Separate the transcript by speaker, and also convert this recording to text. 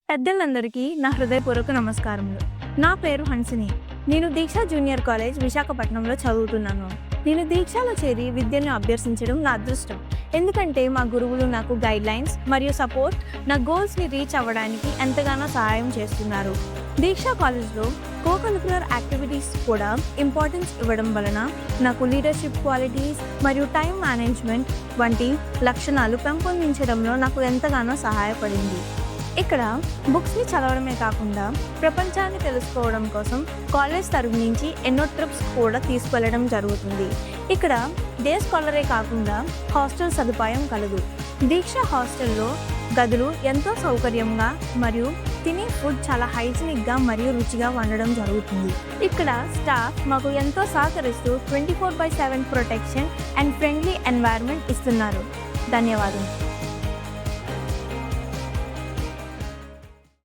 Speaker 1: పెద్దలందరికీ నా హృదయపూర్వక నమస్కారములు. నా పేరు హన్సిని. నేను దీక్ష జూనియర్ కాలేజ్ విశాఖపట్నంలో చదువుతున్నాను. నేను దీక్షలో చేరి విద్యను అభ్యసించడం నా అదృష్టం. ఎందుకంటే మా గురువులు నాకు గైడ్లైన్స్ మరియు సపోర్ట్ నా గోల్స్ని రీచ్ అవ్వడానికి ఎంతగానో సహాయం చేస్తున్నారు. దీక్ష కాలేజ్లో కోకరిక్యులర్ యాక్టివిటీస్ కూడా ఇంపార్టెన్స్ ఇవ్వడం వలన నాకు లీడర్షిప్ క్వాలిటీస్ మరియు టైం మేనేజ్మెంట్ వంటి లక్షణాలు పెంపొందించడంలో నాకు ఎంతగానో సహాయపడింది. ఇక్కడ బుక్స్ని చదవడమే కాకుండా ప్రపంచాన్ని తెలుసుకోవడం కోసం కాలేజ్ తరఫు నుంచి ఎన్నో ట్రిప్స్ కూడా తీసుకెళ్లడం జరుగుతుంది. ఇక్కడ డే స్కాలరే కాకుండా హాస్టల్ సదుపాయం కలదు. దీక్ష హాస్టల్లో గదులు ఎంతో సౌకర్యంగా మరియు తినే ఫుడ్ చాలా హైజీనిక్గా మరియు రుచిగా వండడం జరుగుతుంది. ఇక్కడ స్టాఫ్ మాకు ఎంతో సహకరిస్తూ 24/7 ప్రొటెక్షన్ అండ్ ఫ్రెండ్లీ ఎన్వైరన్మెంట్ ఇస్తున్నారు. ధన్యవాదాలు.